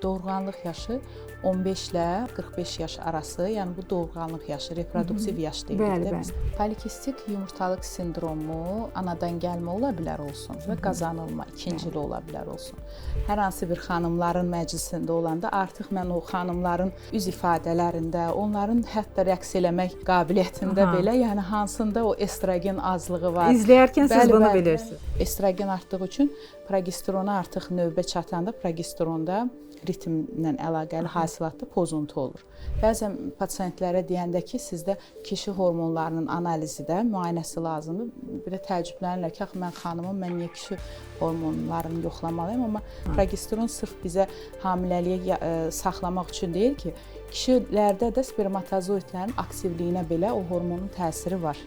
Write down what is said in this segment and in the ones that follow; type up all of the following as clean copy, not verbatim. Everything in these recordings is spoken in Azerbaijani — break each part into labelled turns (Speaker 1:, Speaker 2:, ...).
Speaker 1: doğurğanlıq yaşı 15 ilə 45 yaş arası, yəni bu doğurğanlıq yaşı, reproduktiv yaş deyirik də biz. Polikistik yumurtalıq sindromu anadan gəlmə ola bilər olsun və qazanılma ikincili ola bilər olsun. Hər hansı bir xanımların məclisində olanda artıq mən o xanımların üz ifadələrində, onların hətta rəqs eləmək qabiliyyətində belə, yəni hansında o estrogen azlığı var.
Speaker 2: İzləyərkən siz bunu bilirsiniz.
Speaker 1: Estrogen artdığı üçün progesterona artıq növbə çatanda progesteronda ritmlə əlaqəli hasilatda pozuntu olur. Bəzən pasientlərə deyəndə ki, sizdə kişi hormonlarının analizi də, müayinəsi lazımdır. Bir də təəccüblənirlər ki, mən xanımım, mən niyə kişi hormonlarını yoxlamalıyım? Amma progesteron sırf bizə hamiləliyə saxlamaq üçün deyil ki, kişilərdə də spermatozoidlərin aktivliyinə belə o hormonun təsiri var.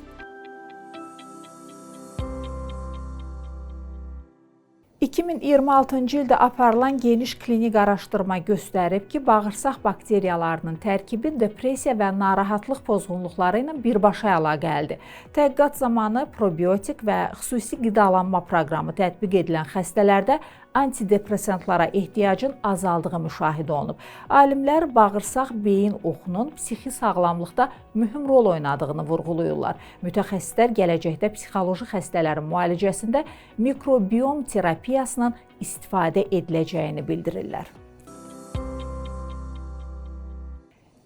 Speaker 2: ...2026-cı ildə aparılan geniş klinik araşdırma göstərib ki, bağırsaq bakteriyalarının tərkibi depressiya və narahatlıq pozğunluqları ilə birbaşa əlaqəlidir. Tədqiqat zamanı probiotik və xüsusi qidalanma proqramı tətbiq edilən xəstələrdə antidepressantlara ehtiyacın azaldığı müşahidə olunub. Alimlər bağırsaq beyin oxunun psixi sağlamlıqda mühüm rol oynadığını vurğulayırlar. Mütəxəssislər gələcəkdə psixoloji xəstələrin müalicəsində mikrobiom terapiyasının istifadə ediləcəyini bildirirlər.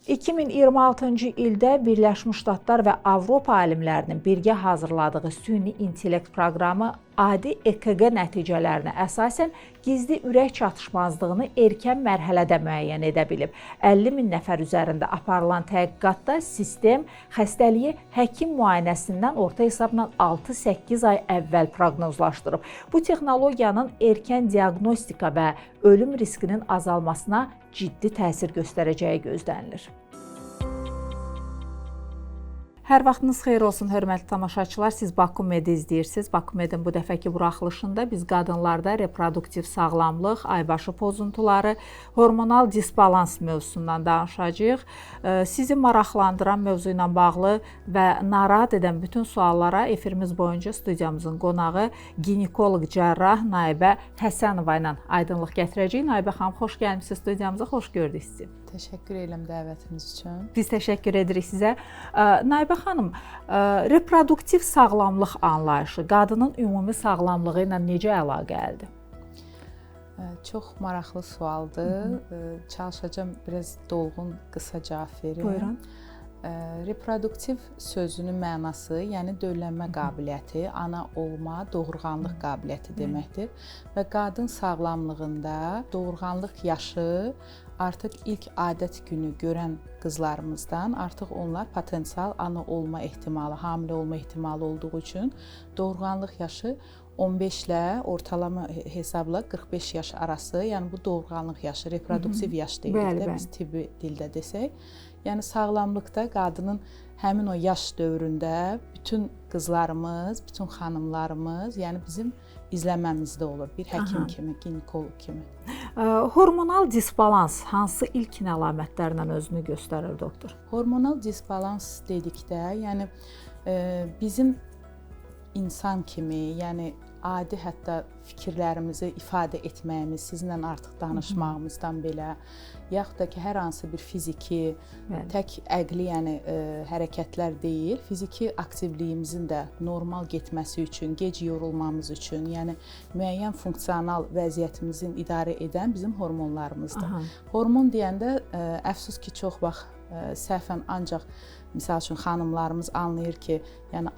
Speaker 2: 2026-cı ildə Birləşmiş Ştatlar və Avropa alimlərinin birgə hazırladığı süni intellekt proqramı adi EKG nəticələrinə əsasən gizli ürək çatışmazlığını erkən mərhələdə müəyyən edə bilib. 50 min nəfər üzərində aparılan tədqiqatda sistem xəstəliyi həkim müayinəsindən orta hesabla 6-8 ay əvvəl proqnozlaşdırıb. Bu texnologiyanın erkən diaqnostika və ölüm riskinin azalmasına ciddi təsir göstərəcəyi gözlənilir. Hər vaxtınız xeyir olsun, hörmətli tamaşaçılar. Siz Bakumed izləyirsiniz. Bakumedin bu dəfəki buraxılışında biz qadınlarda reproduktiv sağlamlıq, aybaşı pozuntuları, hormonal disbalans mövzusundan danışacağıq. Sizi maraqlandıran mövzu ilə bağlı və narahat edən bütün suallara efirimiz boyunca studiyamızın qonağı ginekoloq cərrah Naibə Həsənova ilə aydınlıq gətirəcəyik. Naibə xanım, xoş gəlmisiniz studiyamıza, xoş gördük sizi.
Speaker 1: Təşəkkür edirəm dəvətiniz üçün.
Speaker 2: Biz təşəkkür edirik sizə. Naibə xanım, reproduktiv sağlamlıq anlayışı qadının ümumi sağlamlığı ilə necə əlaqəlidir?
Speaker 1: Çox maraqlı sualdır. Çalışacağım biraz dolğun, qısa cavab verim.
Speaker 2: Buyurun.
Speaker 1: Reproduktiv sözünün mənası, yəni dövrlənmə qabiliyyəti, ana olma, doğurğanlıq qabiliyyəti deməkdir. Və qadın sağlamlığında doğurğanlıq yaşı artıq ilk adət günü görən qızlarımızdan artıq onlar potensial ana olma ehtimalı, hamilə olma ehtimalı olduğu üçün doğurğanlıq yaşı 15 ilə ortalama hesabla 45 yaş arası, yəni bu doğurğanlıq yaşı, reproduktiv yaş deyirik də biz tibbi dildə desək. Yəni sağlamlıqda qadının həmin o yaş dövründə bütün qızlarımız, bütün xanımlarımız, yəni bizim izləməmizdə olur bir həkim kimi, ginekoloq kimi.
Speaker 2: Hormonal disbalans hansı ilkin əlamətlərlə özünü göstərir doktor?
Speaker 1: Hormonal disbalans dedikdə, yəni bizim insan kimi, yəni adi hətta fikirlərimizi ifadə etməyimiz, sizinlə artıq danışmağımızdan belə, yaxud da ki, hər hansı bir fiziki, tək əqli, yəni hərəkətlər deyil, fiziki aktivliyimizin də normal getməsi üçün, gec yorulmamız üçün, yəni müəyyən funksional vəziyyətimizin idarə edən bizim hormonlarımızdır. Hormon deyəndə, əfsus ki, çox vaxt səhvən ancaq misal üçün xanımlarımız anlayır ki, yəni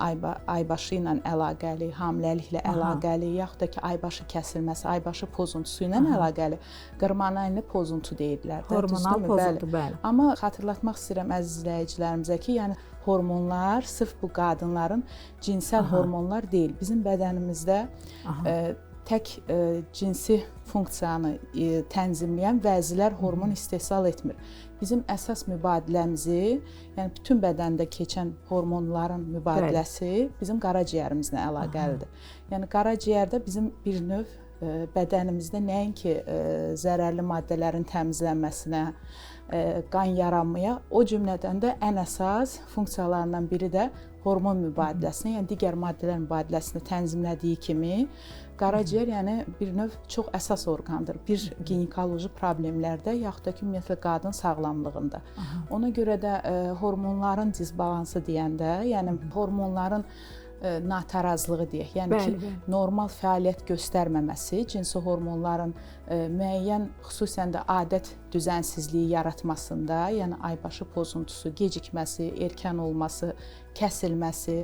Speaker 1: aybaşı ilə əlaqəli, hamiləliklə əlaqəli, yaxud da ki, aybaşı kəsilməsi, aybaşı pozuntusu ilə əlaqəli hormonal pozuntu deyirlər.
Speaker 2: Hormonal pozuntu, bəli.
Speaker 1: Amma xatırlatmaq istəyirəm əziz izləyicilərimizə ki, yəni hormonlar sırf bu qadınların cinsəl hormonlar deyil. Bizim bədənimizdə tək cinsi funksiyanı tənzimləyən vəzilər hormon istehsal etmir. Bizim əsas mübadiləmizi, yəni bütün bədəndə keçən hormonların mübadiləsi bizim qaraciyərimizlə əlaqəlidir. Yəni qaraciyərdə bizim bir növ bədənimizdə nəinki zərərli maddələrin təmizlənməsinə, qan yaranmaya, o cümlədən də ən əsas funksiyalarından biri də hormon mübadiləsini, yəni digər maddələr mübadiləsini tənzimlədiyi kimi Qaraciyər yəni bir növ çox əsas orqandır. Bir ginekoloji problemlərdə, yaxud da ki, ümumiyyətlə qadın sağlamlığında. Ona görə də hormonların disbalansı deyəndə, yəni hormonların natarazlığı deyək, yəni ki, normal fəaliyyət göstərməməsi, cinsi hormonların müəyyən, xüsusən də adət düzənsizliyi yaratmasında, yəni aybaşı pozuntusu, gecikməsi, erkən olması, kəsilməsi,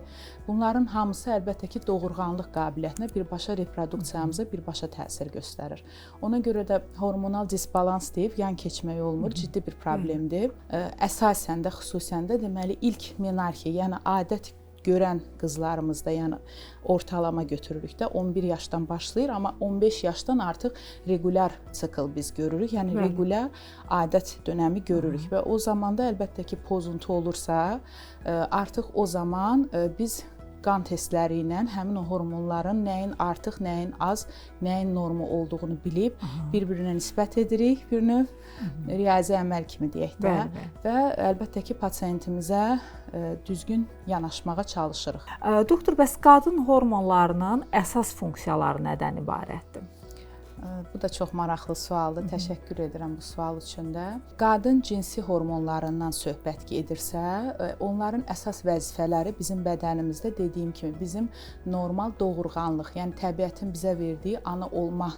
Speaker 1: bunların hamısı əlbəttə ki, doğurğanlıq qabiliyyətinə, birbaşa reproduksiyamıza birbaşa təsir göstərir. Ona görə də hormonal disbalans deyib yan keçmək olmur, ciddi bir problemdir. Əsasən də, xüsusən də deməli ilk menarxiya, yəni adət görən qızlarımızda, yəni ortalama götürürükdə 11 yaşdan başlayır, amma 15 yaşdan artıq regular sikl biz görürük, yəni regular adət dönəmi görürük və o zamanda əlbəttə ki, pozuntu olursa, artıq o zaman biz qan testləri ilə həmin o hormonların nəyin artıq, nəyin az, nəyin normu olduğunu bilib, bir-birinə nisbət edirik, bir növ riyazi əməl kimi deyək də və əlbəttə ki, pasientimizə düzgün yanaşmağa çalışırıq.
Speaker 2: Doktor, bəs qadın hormonlarının əsas funksiyaları nədən ibarətdir?
Speaker 1: Bu da çox maraqlı sualdır. Təşəkkür edirəm bu sual üçün də. Qadın cinsi hormonlarından söhbət gedirsə, onların əsas vəzifələri bizim bədənimizdə dediyim kimi bizim normal doğurğanlıq, yəni təbiətin bizə verdiyi ana olma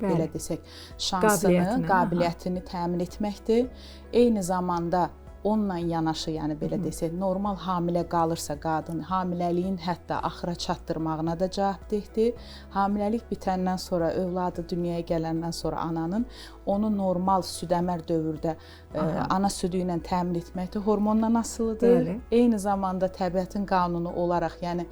Speaker 1: belə desək, şansını, qabiliyyətini təmin etməkdir. Eyni zamanda onunla yanaşı, yəni belə desək, normal hamilə qalırsa qadın, hamiləliyin hətta axıra çatdırmağına da cavabdehdir. Hamiləlik bitəndən sonra, övladı dünyaya gələndən sonra ananın onu normal südəmər dövrdə ana südü ilə təmin etmək də hormondan asılıdır. Eyni zamanda təbiətin qanunu olaraq, yəni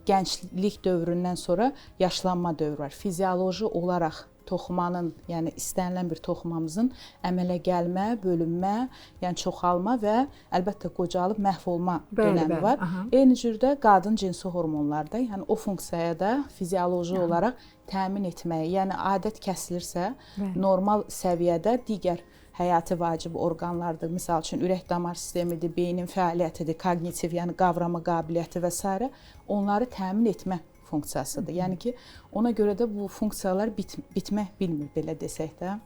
Speaker 1: gənclik dövründən sonra yaşlanma dövrü var. Fizioloji olaraq toxumanın, yəni istənilən bir toxumamızın əmələ gəlmə, bölünmə, yəni çoxalma və əlbəttə qocalıb məhv olma dönəmi var. Eyni cürdə qadın cinsi hormonlarda, yəni o funksiyaya da fizioloji olaraq təmin etməyi, yəni adət kəsilirsə, normal səviyyədə digər həyati vacib orqanlardır. Misal üçün, ürək-damar sistemidir, beynin fəaliyyətidir, kognitiv, yəni qavrama qabiliyyəti və s. onları təmin etmə funksiyasıdır. Yəni ki, ona görə də bu funksiyalar bitmək bilmir, belə desək də.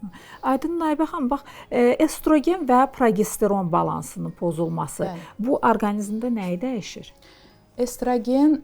Speaker 2: Aydın Nayibə xanım, bax, estrogen və progesteron balansının pozulması bu orqanizmdə nəyi dəyişir?
Speaker 1: Estrogen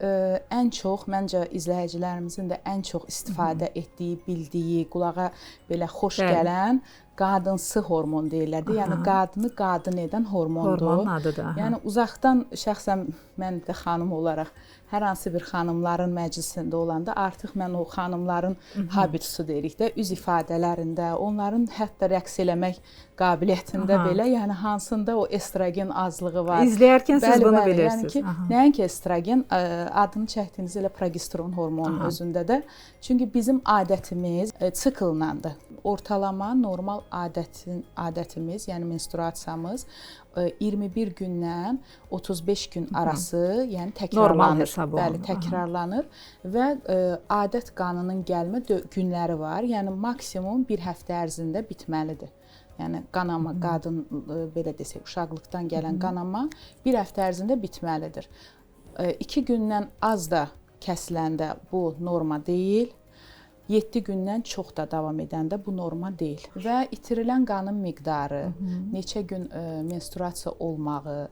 Speaker 1: ən çox, məncə izləyicilərimizin də ən çox istifadə etdiyi, bildiyi, qulağa belə xoş gələn qadınsı hormon deyirlər. Yəni qadını qadın edən hormondur.
Speaker 2: Hormonun adıdır.
Speaker 1: Yəni uzaqdan şəxsən mən də xanım olaraq hər hansı bir xanımların məclisində olanda artıq mən o xanımların habitusu deyirik də, üz ifadələrində, onların hətta rəqs eləmək qabiliyyətində belə, yəni hansında o estrogen azlığı var.
Speaker 2: İzləyərkən siz bunu bilirsiniz.
Speaker 1: Yəni ki, nəinki estrogen, adını çəkdiyiniz elə progesteron hormonun özündə də. Çünki bizim adətimiz siklandır. Ortalama normal adətimiz, yəni menstruasiyamız 21 gündən 35 gün arası, yəni təkrarlanır. Bəli, təkrarlanır və adət qanının gəlmə günləri var. Yəni maksimum bir həftə ərzində bitməlidir. Yəni qanama, qadın belə desək, uşaqlıqdan gələn qanama bir həftə ərzində bitməlidir. 2 gündən az da kəsiləndə bu norma deyil. 7 gündən çox da davam edəndə bu norma deyil. Və itirilən qanın miqdarı, neçə gün menstruasiya olmağı,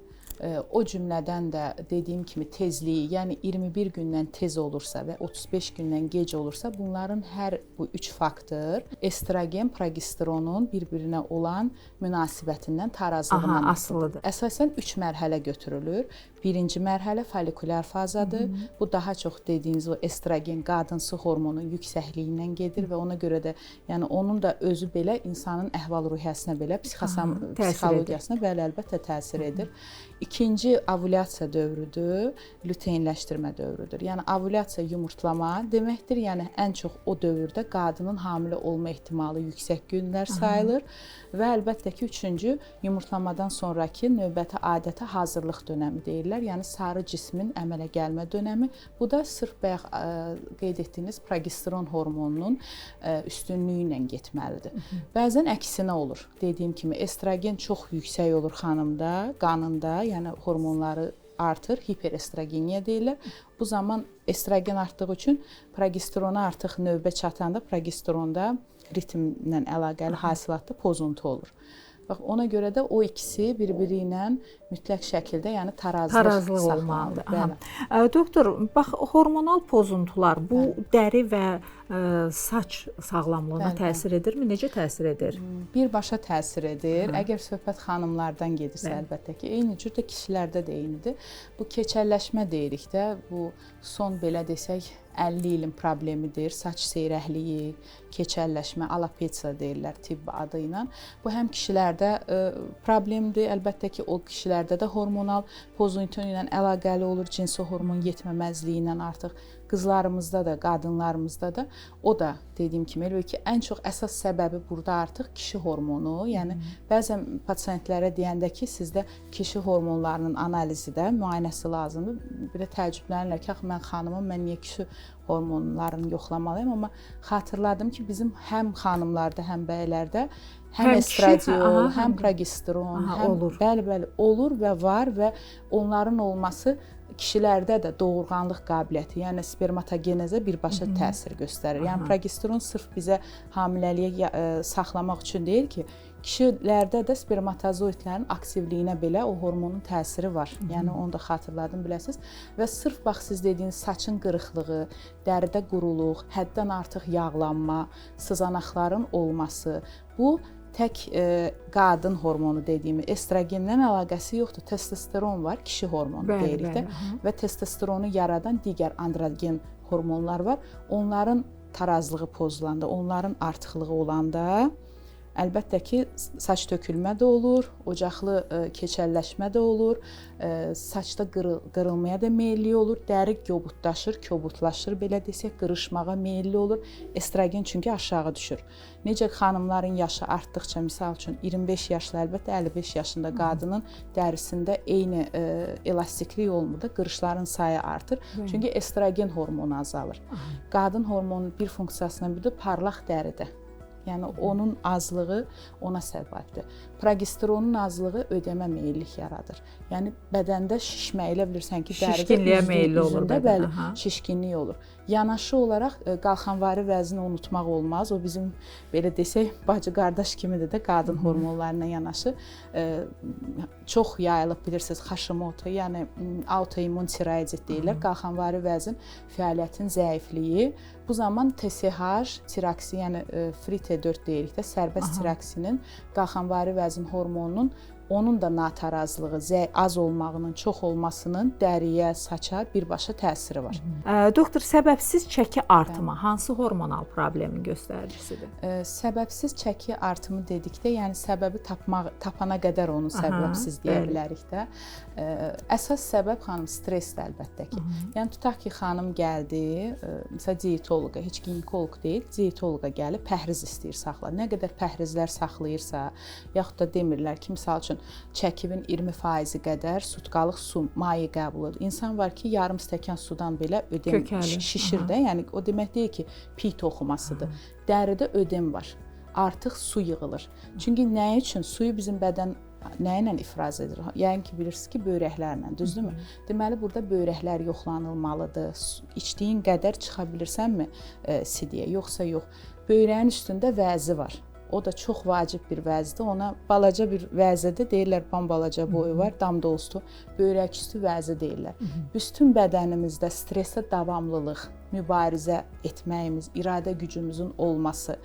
Speaker 1: o cümlədən də dediyim kimi tezliyi, yəni 21 gündən tez olursa və 35 gündən gec olursa, bunların hər bu 3 faktor estrogen, progesteronun bir-birinə olan münasibətindən, tarazlığından asılıdır. Əsasən 3 mərhələ götürülür. Birinci mərhələ folikulyar fazadır. Bu daha çox dediyiniz o estrogen, qadınsı hormonun yüksəkliyindən gedir və ona görə də, yəni onun da özü belə insanın əhval-ruhiyyəsinə belə, psixologiyasına belə əlbəttə təsir edir. İkinci ovulyasiya dövrüdür, lüteinləşdirmə dövrüdür. Yəni ovulyasiya yumurtlama deməkdir. Yəni ən çox o dövrdə qadının hamilə olma ehtimalı yüksək günlər sayılır və əlbəttə ki, üçüncü yumurtlamadan sonraki növbəti adətə hazırlıq dönəmi deyirlər. Yəni sarı cismin əmələ gəlmə dönəmi. Bu da sırf bayaq qeyd etdiyiniz progesteron hormonunun üstünlüyü ilə getməlidir. Bəzən əksinə olur. Dediyim kimi estrogen çox yüksək olur xanımda, qanında, yəni hormonları artır, hiperestrogeniya deyirlər. Bu zaman estrogen artdığı üçün progesterona artıq növbə çatanda proqesteronda ritmlə əlaqəli hasilatda pozuntu olur. Bax, ona görə də o ikisi bir-biri ilə mütləq şəkildə, yəni tarazlıq
Speaker 2: olmalıdır.
Speaker 1: Bəli.
Speaker 2: Doktor, bax, hormonal pozuntular bu dəri və saç sağlamlığına təsir edirmi? Necə təsir edir?
Speaker 1: Birbaşa təsir edir. Əgər söhbət xanımlardan gedirsə, əlbəttə ki, eyni cür də kişilərdə də eynidir. Bu keçəlləşmə deyirik də, bu son belə desək 50 ilin problemidir. Saç seyrəkliyi, keçəlləşmə, alopesiya deyirlər tibb adı ilə. Bu həm kişilərdə problemdir. Əlbəttə ki, o kişilərdə də hormonal pozuntu ilə əlaqəli olur, cinsi hormon yetməməzliyi ilə artıq. Qızlarımızda da, qadınlarımızda da o da dediyim kimi elə ki, ən çox əsas səbəbi burada artıq kişi hormonu. Yəni bəzən pasiyentlərə deyəndə ki, sizdə kişi hormonlarının analizi də, müayinəsi lazımdır. Bir də təəccüblənirlər ki, mən xanımam, mən niyə kişi hormonlarını yoxlamalıyam, amma xatırladım ki, bizim həm xanımlarda, həm bəylərdə həm estradiol, həm progesteron, bəli, olur və var və onların olması kişilərdə də doğurğanlıq qabiliyyəti, yəni spermatogenezə birbaşa təsir göstərir. Yəni progesteron sırf bizə hamiləliyə saxlamaq üçün deyil ki, kişilərdə də spermatozoidlərin aktivliyinə belə o hormonun təsiri var. Yəni onu da xatırladım biləsiniz. Və sırf bax siz dediyiniz saçın qırıqlığı, dəridə quruluq, həddən artıq yağlanma, sızanaqların olması, bu tək qadın hormonu dediyimi estrogendən əlaqəsi yoxdur. Testosteron var, kişi hormonu deyirik də və testosteronu yaradan digər androgen hormonlar var. Onların tarazlığı pozulanda, onların artıqlığı olanda əlbəttə ki, saç tökülmə də olur, ocaqlı keçəlləşmə də olur, saçda qırılmaya da meyilli olur, dəri yobudlaşır, kobudlaşır, belə desək, qırışmağa meyilli olur. Estrogen çünki aşağı düşür. Necə xanımların yaşı artdıqca, misal üçün 25 yaşlı, əlbəttə 55 yaşında qadının dərisində eyni elastiklik olmur da, qırışların sayı artır. Çünki estrogen hormonu azalır. Qadın hormonunun bir funksiyasından biri də parlaq dəridir. Yəni onun azlığı ona səbəbdir. Progesteronun azlığı ödəmə meyillik yaradır. Yəni bədəndə şişmə, elə bilirsən ki,
Speaker 2: şişkinliyə meyilli olur
Speaker 1: bəli, şişkinlik olur. Yanaşı olaraq qalxanvari vəzni unutmaq olmaz. O bizim belə desək bacı-qardaş kimidir də qadın hormonlarına yanaşı. Çox yayılıb bilirsiniz Hashimoto, yəni autoimmun tiroidit deyirlər. Qalxanvari vəzin fəaliyyətin zəifliyi. Bu zaman TSH, tiroksi, yəni free T4 deyirik də, sərbəst tiroksinin, qalxanvari vəzin hormonunun onun da natarazlığı, az olmağının, çox olmasının dəriyə, saça birbaşa təsiri var.
Speaker 2: Doktor, səbəbsiz çəki artımı hansı hormonal problemin göstəricisidir?
Speaker 1: Səbəbsiz çəki artımı dedikdə, yəni səbəbi tapana qədər onu səbəbsiz deyə bilərik də. Əsas səbəb xanım stressdir əlbəttə ki. Yəni tutaq ki, xanım gəldi, məsələn diyetoloqa, heç ginekoloq deyil, diyetoloqa gəlib pəhriz istəyir saxla. Nə qədər pəhrizlər saxlayırsa, yaxud da demirlər ki, misal üçün çəkivin 20% qədər sutkalıq su, maye qəbul edir. İnsan var ki, yarım stəkan sudan belə ödem şişir də, yəni o demək deyil ki, piy toxumasıdır. Dəridə ödem var, artıq su yığılır. Çünki nə üçün? Suyu bizim bədən nə ilə ifraz edir? Yəni ki, bilirsiniz ki, böyrəklərlə, düzdürmü? Deməli, burada böyrəklər yoxlanılmalıdır. İçdiyin qədər çıxa bilirsənmi sidiyə, yoxsa yox. Böyrəyin üstündə vəzi var. O da çox vacib bir vəzidir. Ona balaca bir vəzidə deyirlər, balaca boyu var, damdostu, böyrək üstü vəzi deyirlər. Bütün bədənimizdə stressə davamlılıq, mübarizə etməyimiz, iradə gücümüzün olması,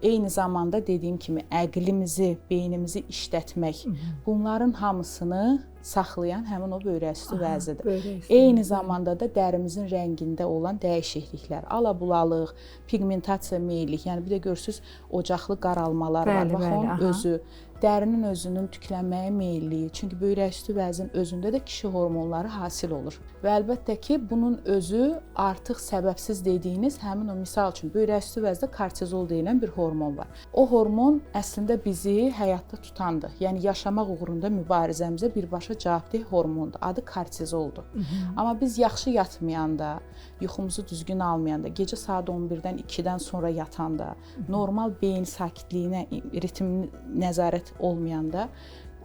Speaker 1: eyni zamanda dediyim kimi əqlimizi, beynimizi işlətmək, bunların hamısını saxlayan həmin o böyrəküstü vəzidir. Eyni zamanda da dərimizin rəngində olan dəyişikliklər, alabulalıq, pigmentasiya meyillik, yəni bir də görürsünüz ocaqlı qaralmalar var. Bax, onun özü, dərinin özünün tüklənməyə meyilliyi. Çünki böyrəküstü vəzin özündə də kişi hormonları hasil olur. Və əlbəttə ki, bunun özü artıq səbəbsiz dediyiniz həmin o misal üçün böyrəküstü vəzdə kortizol deyilən bir hormon var. O hormon əslində bizi həyatda tutandır. Yəni yaşamaq uğrunda mübarizəmizə birbaşa cavabdeh hormondur. Adı kortizoldur. Amma biz yaxşı yatmayanda, yuxumuzu düzgün almayanda, gecə saat 11-dən 2-dən sonra yatanda, normal beyin sakitliyinə, ritm nəzarət olmayanda,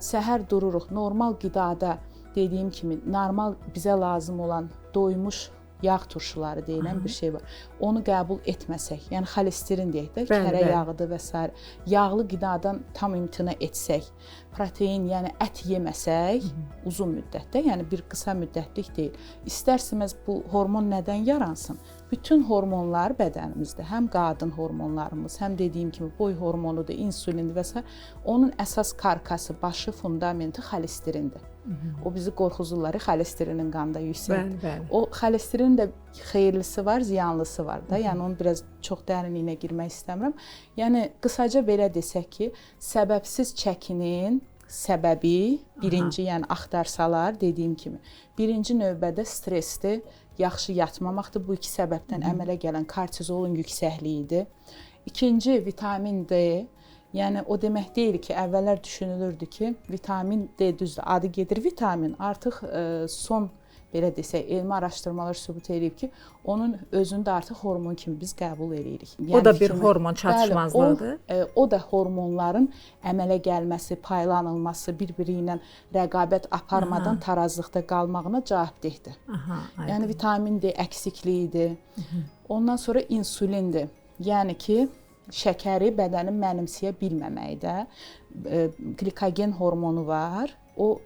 Speaker 1: səhər dururuq, normal qidada dediyim kimi, normal bizə lazım olan doymuş yağ turşuları deyilən bir şey var. Onu qəbul etməsək, yəni xolesterin deyək də,
Speaker 2: Bəli,
Speaker 1: kərə
Speaker 2: bəli.
Speaker 1: yağıdır və s. yağlı qidadan tam imtina etsək, protein, yəni ət yeməsək uzun müddətdə, yəni bir qısa müddətlik deyil. İstərsəmiz bu hormon nədən yaransın? Bütün hormonlar bədənimizdə, həm qadın hormonlarımız, həm dediyim kimi boy hormonudur, insulindir və s. onun əsas karkası, başı, fundamenti xolesterindir. O bizi qorxuzurlar, xolesterinin qanda yüksəkdir.
Speaker 2: Bəli, bəli.
Speaker 1: O xolesterin də xeyirlisi var, ziyanlısı var da. Yəni onu biraz çox dərinliyinə girmək istəmirəm. Yəni qısaca belə desək ki, səbəbsiz çəkinin səbəbi birinci, yəni axtarsalar dediyim kimi, birinci növbədə stressdir, yaxşı yatmamaqdır. Bu iki səbəbdən əmələ gələn kortizolun yüksəkliyidir. İkinci vitamin D. Yəni o demək deyil ki, əvvəllər düşünülürdü ki, vitamin D düzdür, adı gedir vitamin. Artıq son belə desək, elmi araşdırmalar sübut edib ki, onun özündə artıq hormon kimi biz qəbul edirik. Yəni,
Speaker 2: O da bir hormon çatışmazlığıdır.
Speaker 1: Bəli, o da hormonların əmələ gəlməsi, paylanılması, bir-biri ilə rəqabət aparmadan tarazlıqda qalmağına cavabdehdir. Yəni vitamin D əksikliyidir. Ondan sonra insulindir. Yəni ki, şəkəri bədənin mənimsəyə bilməməkdə glikogen hormonu var. O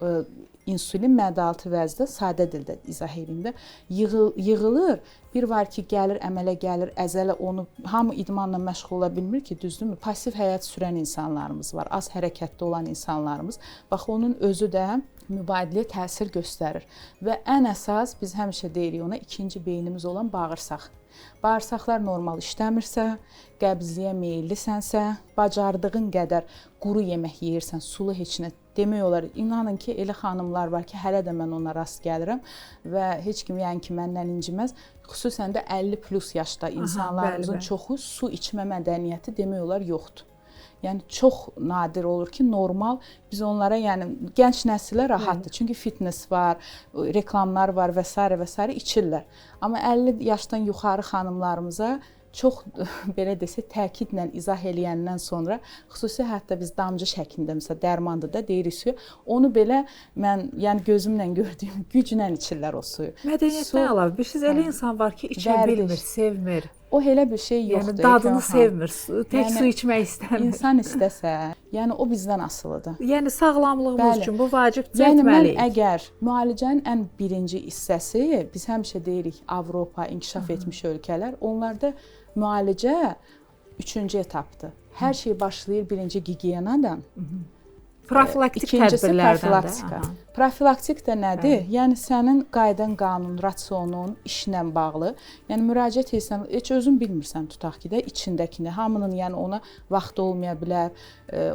Speaker 1: insulin mədalatı vəzdə, sadə dildə izah edeyim də, yığılır. Bir var ki, gəlir, əmələ gəlir, əzələ onu, hamı idmanla məşğul ola bilmir ki, düzdürmü? Pasiv həyat sürən insanlarımız var, az hərəkətdə olan insanlarımız. Bax, onun özü də mübadiləyə təsir göstərir. Və ən əsas, biz həmişə deyirik ona, ikinci beynimiz olan bağırsaq. Bağırsaqlar normal işləmirsə, qəbzliyə meyillisənsə, bacardığın qədər quru yemək yeyirsən, sulu heç nə demək olar. İnanın ki, elə xanımlar var ki, hələ də mən ona rast gəlirəm və heç kim yəni ki, məndən inciməz. Xüsusən də 50+ yaşda insanlarımızın çoxu su içmə mədəniyyəti demək olar yoxdur. Yəni çox nadir olur ki, normal biz onlara, yəni gənc nəsilə rahatdır. Çünki fitness var, reklamlar var və s. içirlər. Amma 50 yaşdan yuxarı xanımlarımıza çox belə desək təkidlə izah eləyəndən sonra, xüsusi hətta biz damcı şəklində məsələn dərmandır da deyirik suyu, onu belə mən yəni gözümlə gördüyüm güclə içirlər o suyu.
Speaker 2: Mədəniyyətdən əlavə bir şey elə insan var ki, içə bilmir, sevmir.
Speaker 1: O elə bir şey yoxdur.
Speaker 2: Yəni dadını sevmir, tək su içmək istəmir.
Speaker 1: İnsan istəsə, yəni o bizdən asılıdır.
Speaker 2: Yəni sağlamlığımız üçün bu vacibdir,
Speaker 1: yəni
Speaker 2: etməliyik.
Speaker 1: Mən əgər müalicənin ən birinci hissəsi, biz həmişə deyirik Avropa, inkişaf etmiş ölkələr, onlarda müalicə 3-cü etapdır. Hər şey başlayır birinci gigiyenadan.
Speaker 2: Profilaktik
Speaker 1: İkincisi
Speaker 2: tədbirlərdən
Speaker 1: profilaktika. Profilaktik də nədir? Yəni sənin qaydan, qanun, rasionun işlə bağlı. Yəni müraciət etsən, heç özün bilmirsən tutaq ki də içindəkini. Hamının yəni ona vaxtı olmaya bilər,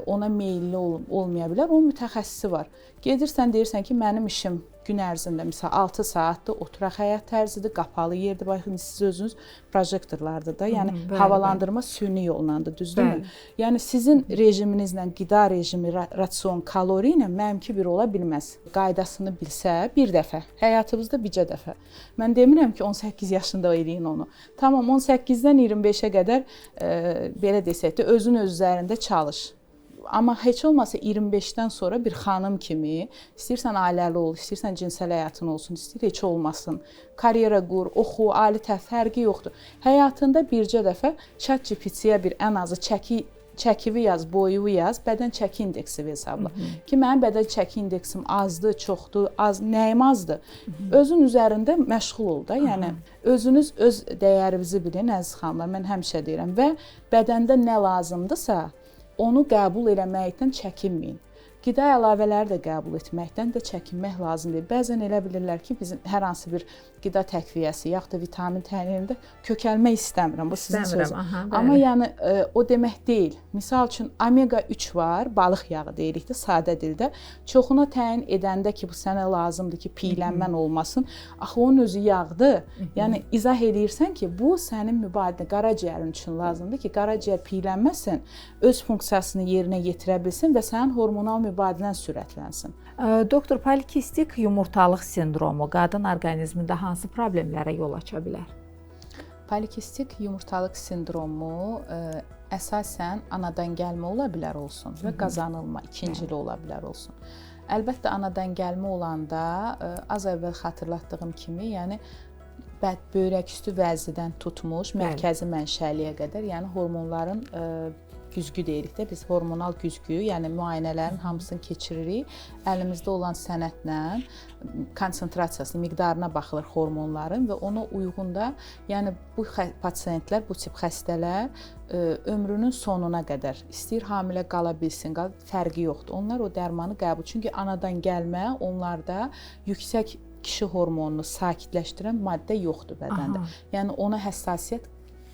Speaker 1: ona meylli olmaya bilər. Onun mütəxəssisi var. Gedirsən deyirsən ki, mənim işim gün ərzində məsəl 6 saatdır oturaq həyat tərzidir, qapalı yerdir. Baxın siz özünüz projektorlardır da, yəni havalandırma süni yollandır, düzdürmü? Yəni sizin rejiminizlə qida rejimi, rasion, kalori ilə mənimki bir ola bilməz. Qaydasını bilsə bir dəfə, həyatınızda bircə dəfə. Mən demirəm ki 18 yaşında eləyin onu. Tamam 18-dən 25-ə qədər belə desək də özün öz üzərində çalış. Amma heç olmasa 25-dən sonra bir xanım kimi, istəyirsən ailəli ol, istəyirsən cinsel həyatın olsun, istəyir heç olmasın, karyera qur, oxu, ali fərqi yoxdur. Həyatında bircə dəfə ChatGPT-yə bir ən azı çəkivi yaz, boyu yaz, bədən çəki indeksi hesabla. Ki mənim bədən çəki indeksim azdır, çoxdur, az, nəyim azdır? Özün üzərində məşğul ol da, yəni özünüz öz dəyərinizi bilin, əziz xanımlar, mən həmişə deyirəm və bədəndə nə lazımdırsa, onu qəbul eləməkdən çəkinməyin. Qida əlavələri də qəbul etməkdən də çəkinmək lazımdır. Bəzən elə bilirlər ki, bizim hər hansı bir qida təkviyəsi, yaxud da vitamin təhlilində kökəlmək istəmirəm. Bu sizin sözünüz. Amma yəni o demək deyil. Misal üçün omega 3 var, balıq yağı deyirik də sadə dildə. Çoxuna təyin edəndə ki, bu sənə lazımdır ki, piylənmən olmasın. Axı onun özü yağdır. Yəni izah edirsən ki, bu sənin mübadilə qaraciyərin üçün lazımdır ki, qaraciyər piylənməsin, öz funksiyasını yerinə yetirə bilsin və sənin hormonal mübadilən sürətlənsin.
Speaker 2: Doktor, polikistik yumurtalıq sindromu qadın orqanizmində hansı problemlərə yol aça bilər?
Speaker 1: Polikistik yumurtalıq sindromu əsasən anadan gəlmə ola bilər olsun və qazanılma, ikincili ola bilər olsun. Əlbəttə anadan gəlmə olanda az əvvəl xatırlatdığım kimi, yəni böyrək üstü vəzidən tutmuş, mərkəzi mənşəliyə qədər, yəni hormonların güzgü deyirik də, biz hormonal güzgü, yəni müayinələrin hamısını keçiririk. Əlimizdə olan sənədlə konsentrasiyası, miqdarına baxılır hormonların və ona uyğun da, yəni bu pasiyentlər, bu tip xəstələr ömrünün sonuna qədər istəyir hamilə qala bilsin, fərqi yoxdur. Onlar o dərmanı qəbul, çünki anadan gəlmə onlarda yüksək kişi hormonunu sakitləşdirən maddə yoxdur bədəndə. Yəni ona həssasiyyət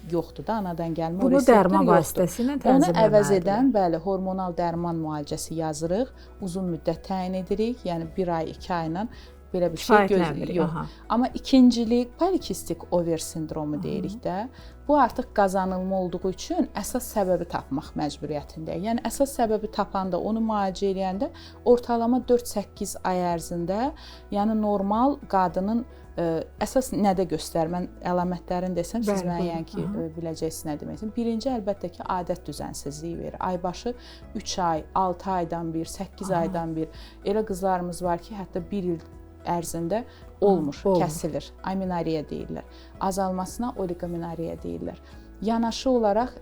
Speaker 1: yoxdur da, anadan gəlmə.
Speaker 2: Bunu dərman vasitəsilə tənzimləməlidir.
Speaker 1: Onu əvəz edən, bəli, hormonal dərman müalicəsi yazırıq, uzun müddət təyin edirik, yəni 1 ay, 2 ayla belə bir şey yox. Amma ikincilik polikistik over sindromu deyirik də. Bu artıq qazanılma olduğu üçün əsas səbəbi tapmaq məcburiyyətindəyik. Yəni əsas səbəbi tapanda, onu müalicə edəndə ortalama 4-8 ay ərzində, yəni normal qadının əsas nədə göstərir? Mən əlamətlərini desəm, siz müəyyən ki, biləcəksiniz nə deməkdir. Birinci, əlbəttə ki, adət düzənsizliyi verir. Aybaşı 3 ay, 6 aydan bir, 8 aydan bir. Elə qızlarımız var ki, hətta 1 il ərzində olmur, kəsilir. Aminariya deyirlər. Azalmasına oligominariya deyirlər. Yanaşı olaraq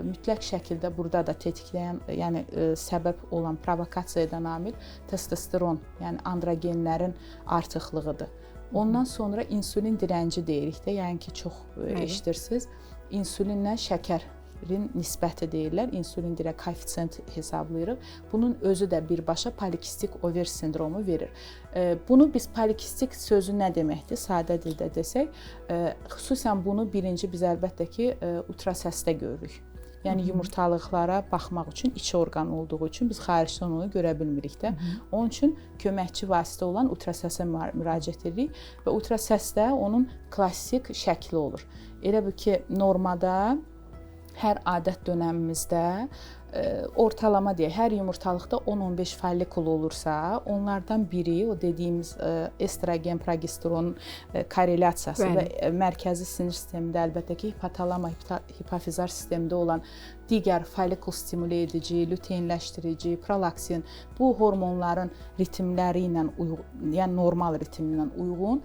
Speaker 1: mütləq şəkildə burada da tetikləyən, yəni səbəb olan, provokasiya edən amil testosteron, yəni androgenlərin artıqlığıdır. Ondan sonra insulin dirənci deyirik də, yəni ki, çox eşidirsiniz. İnsulinlə şəkərin nisbəti deyirlər, insulin dirək koeffisient hesablayırıq. Bunun özü də birbaşa polikistik over sindromu verir. Bunu biz polikistik sözü nə deməkdir? Sadə dildə desək, xüsusən bunu birinci biz əlbəttə ki, ultrasəsdə görürük. Yəni yumurtalıqlara baxmaq üçün, iç orqan olduğu üçün biz xaricdən onu görə bilmirik də. Onun üçün köməkçi vasitə olan ultrasəsə müraciət edirik və ultrasəsdə onun klassik şəkli olur. Elə bil ki, normada hər adət dönəmimizdə ortalama deyək, hər yumurtalıqda 10-15 follikul olursa, onlardan biri o dediyimiz estrogen, progesteron korrelyasiyası və mərkəzi sinir sistemində əlbəttə ki, hipotalama, hipofizar sistemində olan digər follikul stimulə edici, lüteinləşdirici, prolaksin, bu hormonların ritmləri ilə uyğun, yəni normal ritm ilə uyğun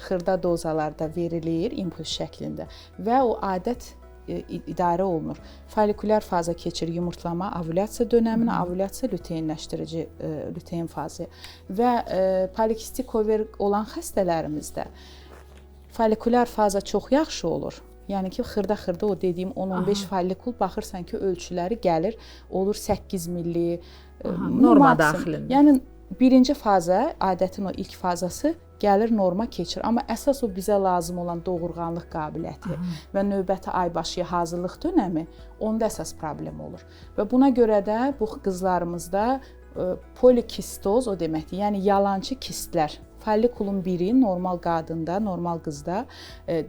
Speaker 1: xırda dozalarda verilir impuls şəklində və o adət idarə olunur. Folikulyar faza keçir yumurtlama, ovulyasiya dönəminə, ovulyasiya lüteinləşdirici, lütein fazı və polikistik over olan xəstələrimizdə folikulyar faza çox yaxşı olur. Yəni ki, xırda-xırda o dediyim 10-15 follikul baxırsan ki, ölçüləri gəlir, olur 8 milli,
Speaker 2: norma daxilində.
Speaker 1: Yəni birinci faza, adətin o ilk fazası gəlir, norma keçir. Amma əsas o bizə lazım olan doğurğanlıq qabiliyyəti və növbəti aybaşıya hazırlıq dönəmi, onda əsas problem olur. Və buna görə də bu qızlarımızda polikistoz o deməkdir, yəni yalançı kistlər. Follikulun biri normal qadında, normal qızda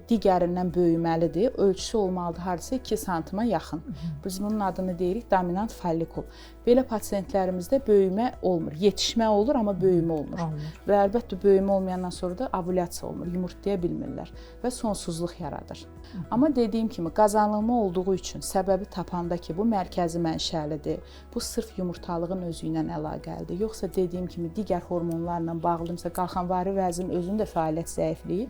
Speaker 1: digərindən böyüməlidir. Ölçüsü olmalıdır hardasa 2 santima yaxın. Biz bunun adını deyirik dominant follikul. Belə pasiyentlərimizdə böyümə olmur. Yetişmə olur, amma böyümə olmur. Və əlbəttə böyümə olmayandan sonra da ovulyasiya olmur. Yumurtlaya bilmirlər və sonsuzluq yaradır. Amma dediyim kimi qazanılma olduğu üçün səbəbi tapanda ki, bu mərkəzi mənşəlidir. Bu sırf yumurtalığın özü ilə əlaqəlidir. Yoxsa dediyim kimi digər hormonlarla bağlıysa, qalxanvari vəzin özünün də fəaliyyət zəifliyi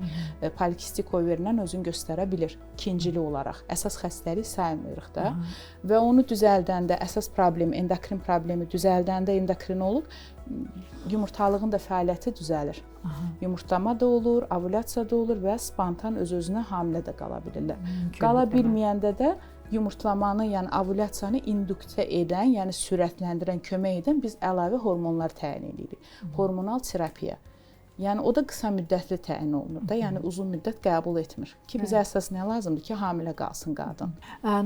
Speaker 1: polikistik overlə özünü göstərə bilir. İkincili olaraq əsas xəstəlik saymırıq da. Və onu düzəldəndə əsas problem, endokrin problemi düzəldəndə endokrinoloq yumurtalığın da fəaliyyəti düzəlir. Yumurtlama da olur, ovulyasiya da olur və spontan öz-özünə hamilə də qala bilirlər. Qala bilməyəndə də yumurtlamanı, yəni ovulyasiyanı induksiya edən, yəni sürətləndirən, kömək edən biz əlavə hormonlar təyin edirik. Hormonal terapiya. Yəni o da qısa müddətli təyin olunur da, yəni uzun müddət qəbul etmir. Ki bizə əsas nə lazımdır ki, hamilə qalsın qadın.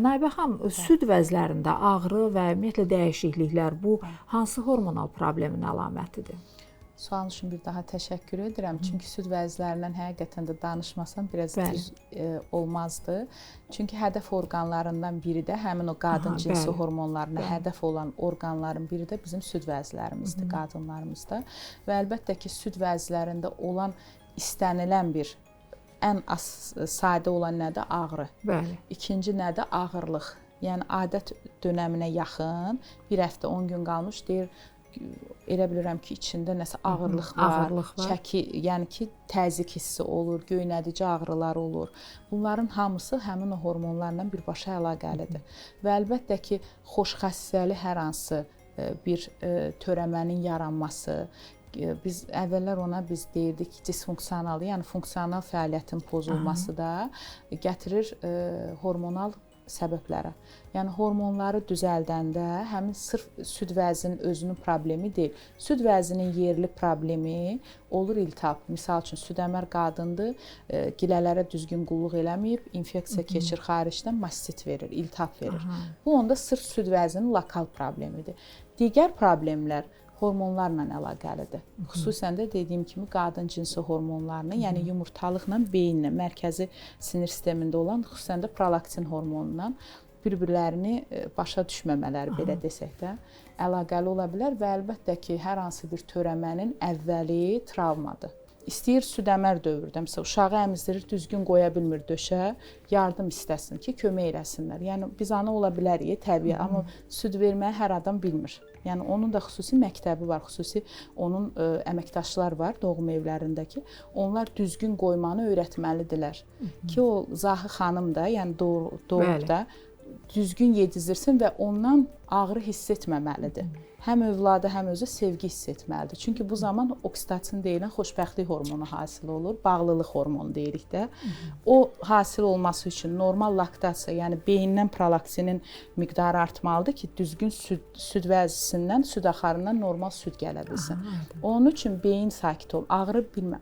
Speaker 2: Naibə xanım, süd vəzlərində ağrı və ümumiyyətlə dəyişikliklər bu hansı hormonal problemin əlamətidir?
Speaker 1: Sual üçün bir daha təşəkkür edirəm. Çünki süd vəzlərindən həqiqətən də danışmasam biraz düz olmazdı. Çünki hədəf orqanlarından biri də həmin o qadın cinsi hormonlarına hədəf olan orqanların biri də bizim süd vəzlərimizdir, qadınlarımızda. Və əlbəttə ki, süd vəzlərində olan istənilən bir ən sadə olan nədir? Ağrı. İkinci nədir? Ağırlıq. Yəni adət dönəminə yaxın, bir həftə 10 gün qalmış deyir, elə bilirəm ki, içində nəsə ağırlıq var, çəki, yəni ki, təzyiq hissi olur, göynədici ağrılar olur. Bunların hamısı həmin o hormonlarla birbaşa əlaqəlidir. Və əlbəttə ki, xoşxəssəli hər hansı bir törəmənin yaranması, biz əvvəllər ona deyirdik disfunksional, yəni funksional fəaliyyətin pozulması da gətirir hormonal səbəblərə. Yəni hormonları düzəldəndə həmin sırf süd vəzinin özünün problemi deyil. Süd vəzinin yerli problemi olur iltihab. Misal üçün südəmər qadındır, gilələrə düzgün qulluq eləməyib, infeksiya keçir xaricdən, mastit verir, iltihab verir. Bu onda sırf süd vəzinin lokal problemidir. Digər problemlər hormonlarla əlaqəlidir. Xüsusən də dediyim kimi qadın cinsi hormonlarını, yəni yumurtalıqla beyinlə, mərkəzi sinir sistemində olan, xüsusən də prolaktin hormonundan bir-birlərini başa düşməmələri, belə desək də, əlaqəli ola bilər və əlbəttə ki, hər hansı bir törəmənin əvvəli travmadır. İstəyir südəmər dövrdə, məsələn, uşağı əmizdirir, düzgün qoya bilmir döşə, yardım istəsin ki, kömək eləsinlər. Yəni, biz ana ola bilərik, təbii, amma süd verməyi hər adam bilmir. Yəni, onun da xüsusi məktəbi var, xüsusi onun əməkdaşlar var doğum evlərindəki. Onlar düzgün qoymanı öyrətməlidirlər ki, o Zahı xanım da, yəni doğruda düzgün yedizdirsin və ondan ağrı hiss etməməlidir. Həm övladı, həm özü sevgi hiss etməlidir. Çünki bu zaman oksitosin deyilən xoşbəxtlik hormonu hasil olur, bağlılıq hormonu deyirik də. O hasil olması üçün normal laktasiya, yəni beyindən prolaktinin miqdarı artmalıdır ki, düzgün süd vəzisindən, süd axarından normal süd gələ bilsin. Onun üçün beyin sakit ol,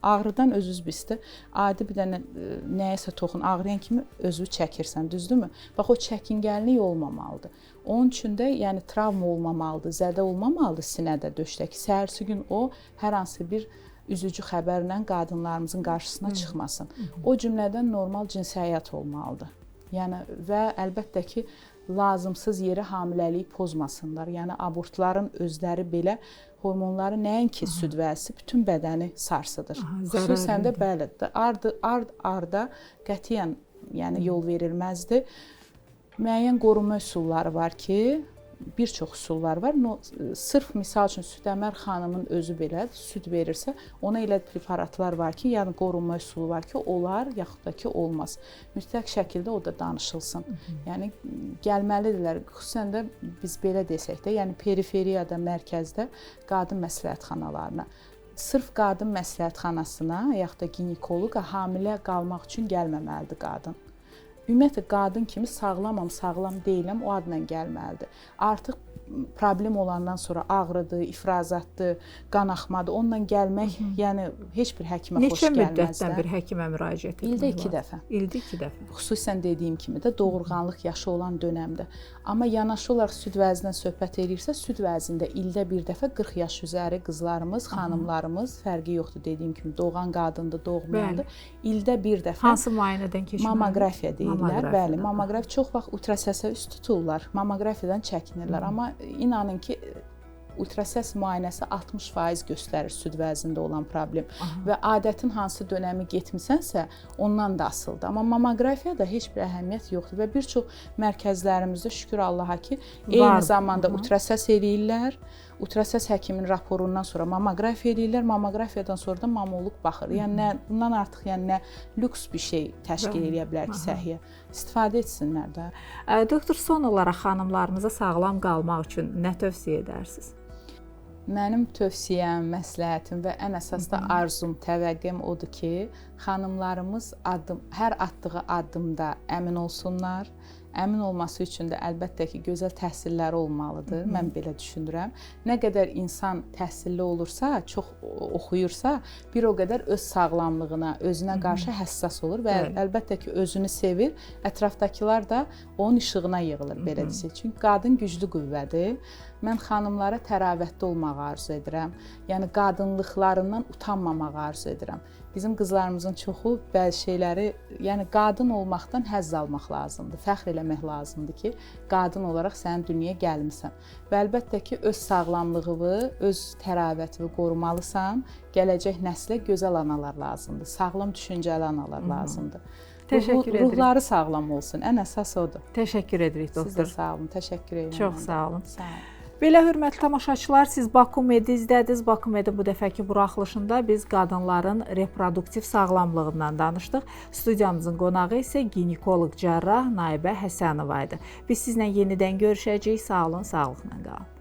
Speaker 1: ağrıdan özünüz bizdə adi bir dənə nəyəsə toxun, ağrıyan kimi özü çəkirsən, düzdürmü? Bax, o çəkingənlik olmamalıdır. Onun üçün də yəni travma olmamalıdır, zədə olmamalıdır sinədə, döşdəki. Səhərsi gün o hər hansı bir üzücü xəbərlə qadınlarımızın qarşısına çıxmasın. O cümlədən normal cinsi həyat olmalıdır. Yəni və əlbəttə ki, lazımsız yerə hamiləliyi pozmasınlar. Yəni abortların özləri belə hormonları nəinki süd vəzisi, bütün bədəni sarsıdır. Xüsusən də bəli, arda qətiyyən yəni yol verilməzdir. Müəyyən qorunma üsulları var ki, bir çox üsullar var. Sırf misal üçün südəmər xanımın özü belə süd verirsə, ona elə preparatlar var ki, yəni qorunma üsulu var ki, olar, yaxud da ki, olmaz. Mütləq şəkildə o da danışılsın. Yəni gəlməlidirlər. Xüsusən də biz belə desək də, yəni periferiyada, mərkəzdə qadın məsləhətxanalarına. Sırf qadın məsləhətxanasına, yaxud da ginekoloqa hamilə qalmaq üçün gəlməməlidir qadın. Ümumiyyətlə, qadın kimi sağlamam, sağlam deyiləm, o adla gəlməlidir. Artıq problem olandan sonra ağrıdır, ifrazatdır, qanaxmadır, onunla gəlmək, yəni heç bir həkimə xoş gəlməz.
Speaker 2: Neçə müddətdən bir həkimə müraciət etmək
Speaker 1: İldə 2 dəfə.
Speaker 2: İldə 2 dəfə.
Speaker 1: Xüsusən dediyim kimi də doğurğanlıq yaşı olan dönəmdə. Amma yanaşı olaraq süd vəzindən söhbət edirsə, süd vəzində ildə 1 dəfə 40 yaş üzəri qızlarımız, xanımlarımız, fərqi yoxdur dediyim kimi, doğan qadındır, doğmayandır. İldə 1 dəfə
Speaker 2: hansı müayinədən keçməlidir?
Speaker 1: Mammografiya deyirlər. Bəli, mammografiya çox vaxt ultrasəsə üst tuturlar. Mammografiyadan çəkinirlər, amma inanın ki, ultrasəs müayinəsi 60% göstərir süd vəzində olan problem və adətin hansı dönəmi getmisənsə, ondan da asılıdır. Amma mammoqrafiyada heç bir əhəmiyyət yoxdur və bir çox mərkəzlərimizdə şükür Allaha ki, eyni zamanda ultrasəs eləyirlər. Ultrasəs həkimin raporundan sonra mammoqrafiya eləyirlər, mammoqrafiyadan sonra da mamoloq baxır. Yəni bundan artıq nə lüks bir şey təşkil edə bilər ki, səhiyyə. İstifadə etsinlər də.
Speaker 2: Doktor, son olaraq xanımlarımıza sağlam qalmaq üçün nə tövsiyə edərsiniz?
Speaker 1: Mənim tövsiyəm, məsləhətim və ən əsas da arzum, təvəqqəm odur ki, xanımlarımız hər atdığı addımda əmin olsunlar. Əmin olması üçün də əlbəttə ki, gözəl təhsilləri olmalıdır, mən belə düşünürəm. Nə qədər insan təhsilli olursa, çox oxuyursa, bir o qədər öz sağlamlığına, özünə qarşı həssas olur və əlbəttə ki, özünü sevir, ətrafdakılar da onun işığına yığılır, belə desək. Çünki qadın güclü qüvvədir. Mən xanımlara təravətli olmağı arzu edirəm. Yəni, qadınlıqlarından utanmamağı arzu edirəm. Bizim qızlarımızın çoxu bəzi şeyləri, yəni qadın olmaqdan həzz almaq lazımdır, fəxr eləmək lazımdır ki, qadın olaraq sənin dünyaya gəlmisən. Və əlbəttə ki, öz sağlamlığını, öz təravətini qorumalısan, gələcək nəslə gözəl analar lazımdır, sağlam düşüncəli analar lazımdır.
Speaker 2: Təşəkkür edirik.
Speaker 1: Ruhları sağlam olsun, ən əsas odur.
Speaker 2: Təşəkkür edirik, doktor.
Speaker 1: Siz də sağ olun, təşəkkür edirəm.
Speaker 2: Çox sağ olun.
Speaker 1: Sağ olun.
Speaker 2: Belə hörmətli tamaşaçılar, siz Baku Medi izlədiniz. Baku Medi bu dəfəki buraxılışında biz qadınların reproduktiv sağlamlığından danışdıq. Studiyamızın qonağı isə ginekoloq cərrah Naibə Həsənova idi. Biz sizlə yenidən görüşəcəyik. Sağ olun, sağlıqla qalın.